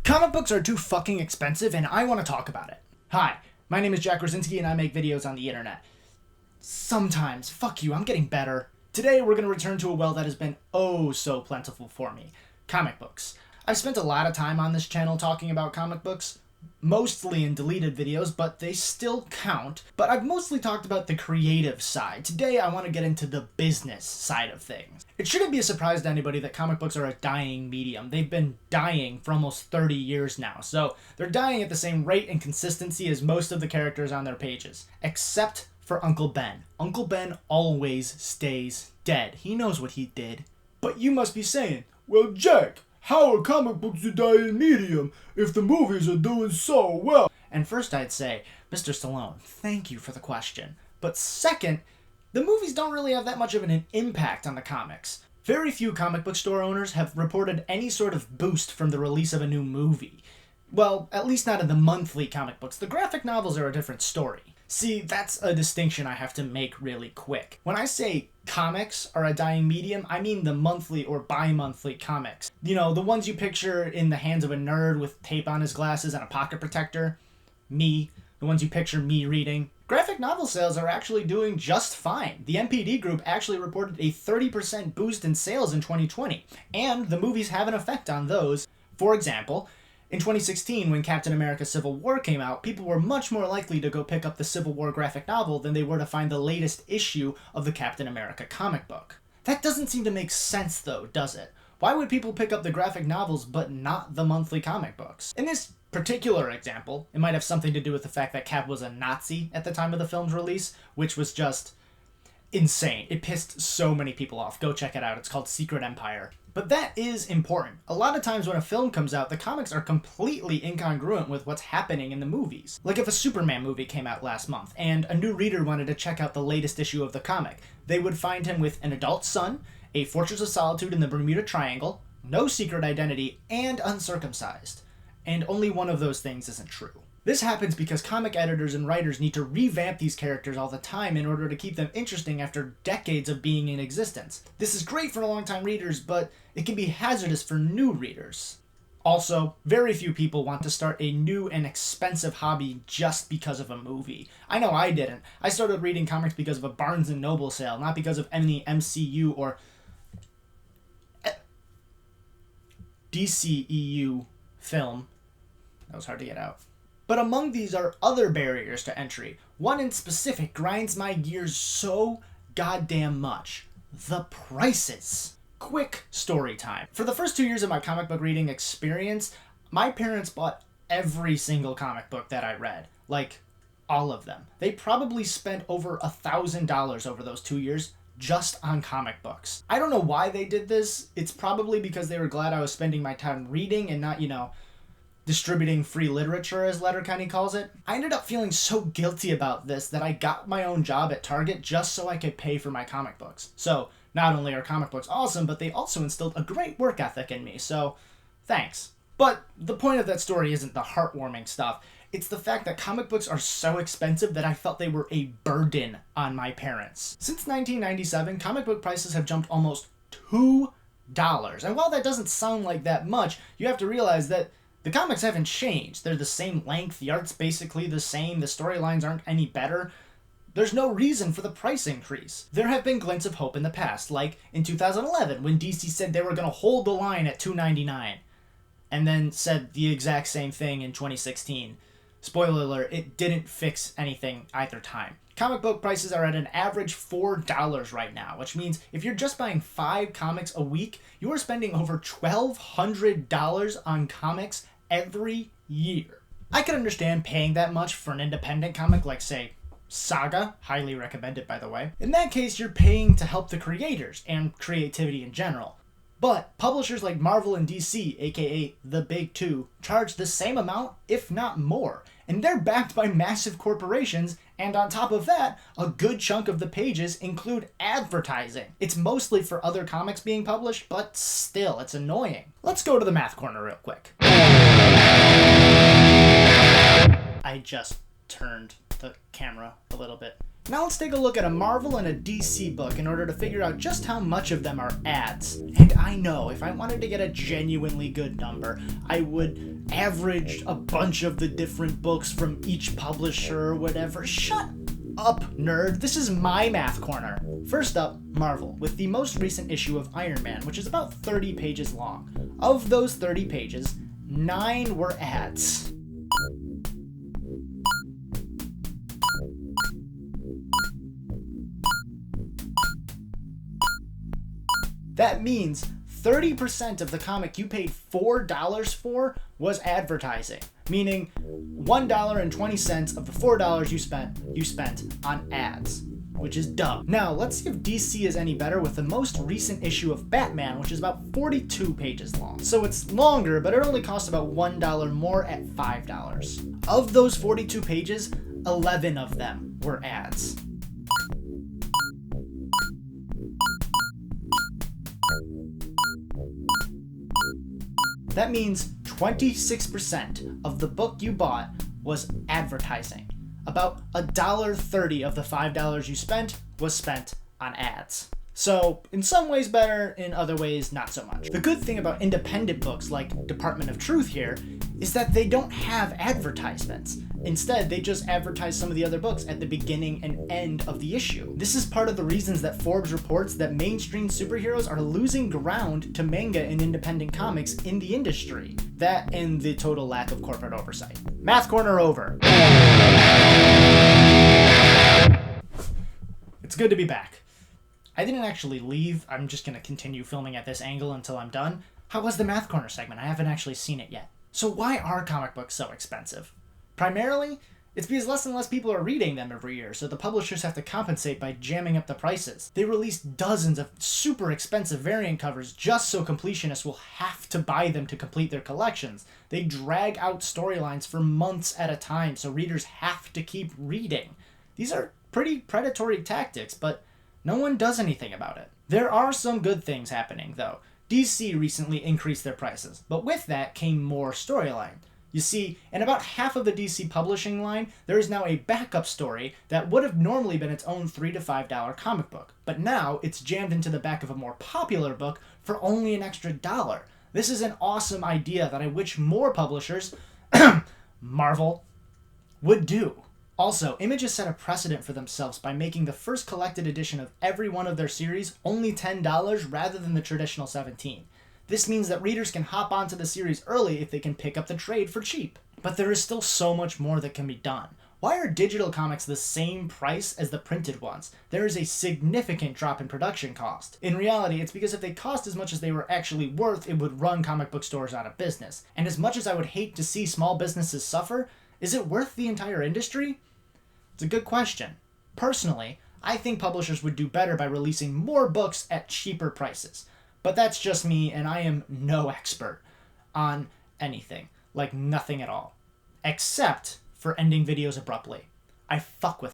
Comic books are too fucking expensive and I want to talk about it. Hi, my name is Jack Rosinski and I make videos on the internet. Sometimes. Fuck you, I'm getting better. Today we're going to return to a well that has been oh so plentiful for me. Comic books. I've spent a lot of time on this channel talking about comic books, mostly in deleted videos, but they still count. But I've mostly talked about the creative side. Today I want to get into the business side of things. It shouldn't be a surprise to anybody that comic books are a dying medium. They've been dying for almost 30 years now, so they're dying at the same rate and consistency as most of the characters on their pages. Except for Uncle Ben. Uncle Ben always stays dead. He knows what he did. But you must be saying, well, Jack, how are comic books a dying medium if the movies are doing so well? And first I'd say, Mr. Stallone, thank you for the question. But second, the movies don't really have that much of an impact on the comics. Very few comic book store owners have reported any sort of boost from the release of a new movie. Well, at least not in the monthly comic books. The graphic novels are a different story. See, that's a distinction I have to make really quick. When I say comics are a dying medium, I mean the monthly or bi-monthly comics. You know, the ones you picture in the hands of a nerd with tape on his glasses and a pocket protector. Me. The ones you picture me reading. Graphic novel sales are actually doing just fine. The NPD Group actually reported a 30% boost in sales in 2020, and the movies have an effect on those. For example, in 2016, when Captain America Civil War came out, people were much more likely to go pick up the Civil War graphic novel than they were to find the latest issue of the Captain America comic book. That doesn't seem to make sense though, does it? Why would people pick up the graphic novels but not the monthly comic books? In this particular example, it might have something to do with the fact that Cap was a Nazi at the time of the film's release, which was just insane. It pissed so many people off. Go check it out. It's called Secret Empire. But that is important. A lot of times when a film comes out, the comics are completely incongruent with what's happening in the movies. Like if a Superman movie came out last month and a new reader wanted to check out the latest issue of the comic, they would find him with an adult son, a Fortress of Solitude in the Bermuda Triangle, no secret identity, and uncircumcised. And only one of those things isn't true. This happens because comic editors and writers need to revamp these characters all the time in order to keep them interesting after decades of being in existence. This is great for longtime readers, but it can be hazardous for new readers. Also, very few people want to start a new and expensive hobby just because of a movie. I know I didn't. I started reading comics because of a Barnes & Noble sale, not because of any MCU or DCEU film. That was hard to get out. But among these are other barriers to entry. One in specific grinds my gears so goddamn much. The prices. Quick story time. For the first 2 years of my comic book reading experience, my parents bought every single comic book that I read. Like, all of them. They probably spent over $1,000 over those 2 years just on comic books. I don't know why they did this. It's probably because they were glad I was spending my time reading and not, distributing free literature, as Letterkenny calls it. I ended up feeling so guilty about this that I got my own job at Target just so I could pay for my comic books. So, not only are comic books awesome, but they also instilled a great work ethic in me, so thanks. But the point of that story isn't the heartwarming stuff. It's the fact that comic books are so expensive that I felt they were a burden on my parents. Since 1997, comic book prices have jumped almost $2. And while that doesn't sound like that much, you have to realize that the comics haven't changed. They're the same length, the art's basically the same, the storylines aren't any better. There's no reason for the price increase. There have been glints of hope in the past, like in 2011 when DC said they were going to hold the line at $2.99, and then said the exact same thing in 2016. Spoiler alert, it didn't fix anything either time. Comic book prices are at an average $4 right now, which means if you're just buying 5 comics a week, you are spending over $1,200 on comics every year. I can understand paying that much for an independent comic like, say, Saga, highly recommended by the way. In that case, you're paying to help the creators and creativity in general. But publishers like Marvel and DC, aka the Big Two, charge the same amount, if not more. And they're backed by massive corporations, and on top of that, a good chunk of the pages include advertising. It's mostly for other comics being published, but still, it's annoying. Let's go to the math corner real quick. I just turned the camera a little bit. Now let's take a look at a Marvel and a DC book in order to figure out just how much of them are ads. And I know, if I wanted to get a genuinely good number, I would average a bunch of the different books from each publisher or whatever. Shut up, nerd. This is my math corner. First up, Marvel, with the most recent issue of Iron Man, which is about 30 pages long. Of those 30 pages, 9 were ads. That means 30% of the comic you paid $4 for was advertising, meaning $1.20 of the $4 you spent on ads, which is dumb. Now, let's see if DC is any better with the most recent issue of Batman, which is about 42 pages long. So it's longer, but it only costs about $1 more at $5. Of those 42 pages, 11 of them were ads. That means 26% of the book you bought was advertising. About $1.30 of the $5 you spent was spent on ads. So, in some ways better, in other ways not so much. The good thing about independent books like Department of Truth here is that they don't have advertisements. Instead, they just advertise some of the other books at the beginning and end of the issue. This is part of the reasons that Forbes reports that mainstream superheroes are losing ground to manga and independent comics in the industry. That and the total lack of corporate oversight. Math corner over. It's good to be back. I didn't actually leave. I'm just going to continue filming at this angle until I'm done. How was the Math Corner segment? I haven't actually seen it yet. So why are comic books so expensive? Primarily, it's because less and less people are reading them every year, so the publishers have to compensate by jamming up the prices. They release dozens of super expensive variant covers just so completionists will have to buy them to complete their collections. They drag out storylines for months at a time, so readers have to keep reading. These are pretty predatory tactics, but no one does anything about it. There are some good things happening, though. DC recently increased their prices, but with that came more storyline. You see, in about half of the DC publishing line, there is now a backup story that would have normally been its own $3 to $5 comic book, but now it's jammed into the back of a more popular book for only an extra $1. This is an awesome idea that I wish more publishers, Marvel, would do. Also, Image has set a precedent for themselves by making the first collected edition of every one of their series only $10 rather than the traditional $17. This means that readers can hop onto the series early if they can pick up the trade for cheap. But there is still so much more that can be done. Why are digital comics the same price as the printed ones? There is a significant drop in production cost. In reality, it's because if they cost as much as they were actually worth, it would run comic book stores out of business. And as much as I would hate to see small businesses suffer, is it worth the entire industry? It's a good question. Personally, I think publishers would do better by releasing more books at cheaper prices. But that's just me, and I am no expert on anything. Like, nothing at all. Except for ending videos abruptly. I fuck with